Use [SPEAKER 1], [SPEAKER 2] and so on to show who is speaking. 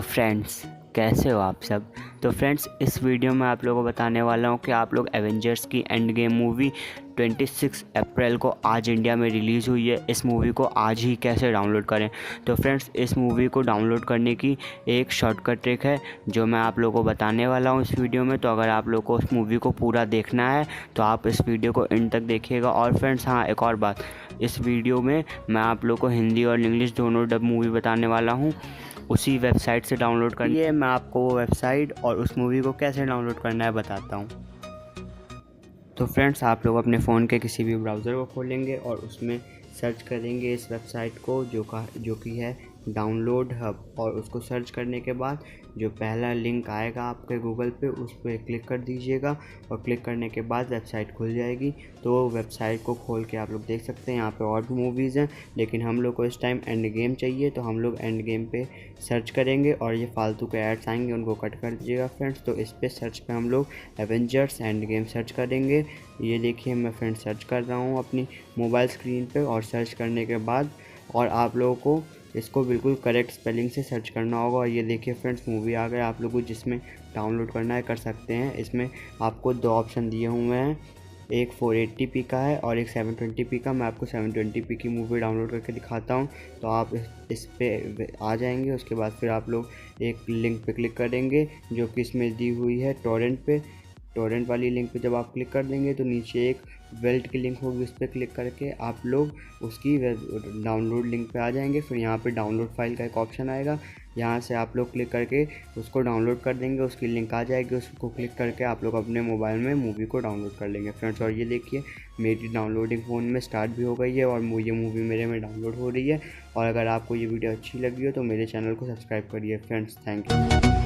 [SPEAKER 1] Friends, कैसे हो आप सब। तो फ्रेंड्स, इस वीडियो में आप लोगों को बताने वाला हूँ कि आप लोग एवेंजर्स की एंड गेम मूवी 26 अप्रैल को आज इंडिया में रिलीज़ हुई है। इस मूवी को आज ही कैसे डाउनलोड करें। तो फ्रेंड्स, इस मूवी को डाउनलोड करने की एक शॉर्टकट ट्रिक है जो मैं आप लोगों को बताने वाला हूँ इस वीडियो में। तो अगर आप लोग को उस मूवी को पूरा देखना है तो आप इस वीडियो को एंड तक देखिएगा। और फ्रेंड्स, हाँ, एक और बात, इस वीडियो में मैं आप लोग को हिंदी और इंग्लिश दोनों डब मूवी बताने वाला हूँ। उसी वेबसाइट से डाउनलोड करिए। मैं आपको वो वेबसाइट और उस मूवी को कैसे डाउनलोड करना है बताता हूँ। तो फ्रेंड्स, आप लोग अपने फ़ोन के किसी भी ब्राउज़र को खोलेंगे और उसमें सर्च करेंगे इस वेबसाइट को जो कि है डाउनलोड हब। और उसको सर्च करने के बाद जो पहला लिंक आएगा आपके गूगल पे उस पर क्लिक कर दीजिएगा। और क्लिक करने के बाद वेबसाइट खुल जाएगी। तो वेबसाइट को खोल के आप लोग देख सकते हैं यहाँ पे और भी मूवीज़ हैं, लेकिन हम लोग को इस टाइम एंड गेम चाहिए। तो हम लोग एंड गेम पे सर्च करेंगे और ये फालतू के एड्स आएंगे उनको कट कर दीजिएगा फ्रेंड्स। तो इस पे सर्च पे हम लोग एवेंजर्स एंड गेम सर्च करेंगे। ये देखिए, मैं फ्रेंड्स सर्च कर रहा हूँ अपनी मोबाइल स्क्रीन पे। और सर्च करने के बाद और आप लोगों को इसको बिल्कुल करेक्ट स्पेलिंग से सर्च करना होगा। और ये देखिए फ्रेंड्स, मूवी आ गया। आप लोग को जिसमें डाउनलोड करना है कर सकते हैं। इसमें आपको दो ऑप्शन दिए हुए हैं, एक 480p का है और एक 720p का। मैं आपको 720p की मूवी डाउनलोड करके दिखाता हूँ। तो आप इस पे आ जाएंगे। उसके बाद फिर आप लोग एक लिंक पे क्लिक करेंगे जो कि इसमें दी हुई है टोरेंट पे। टोरेंट वाली लिंक पे जब आप क्लिक कर देंगे तो नीचे एक वेल्ट की लिंक होगी, उस पर क्लिक करके आप लोग उसकी डाउनलोड लिंक पे आ जाएंगे। फिर यहाँ पे डाउनलोड फाइल का एक ऑप्शन आएगा, यहाँ से आप लोग क्लिक करके उसको डाउनलोड कर देंगे। उसकी लिंक आ जाएगी, उसको क्लिक करके आप लोग अपने मोबाइल में मूवी को डाउनलोड कर लेंगे फ्रेंड्स। और ये देखिए, मेरी डाउनलोडिंग फ़ोन में स्टार्ट भी हो गई है और ये मूवी मेरे में डाउनलोड हो रही है। और अगर आपको ये वीडियो अच्छी लगी हो तो मेरे चैनल को सब्सक्राइब करिए फ्रेंड्स। Thank you.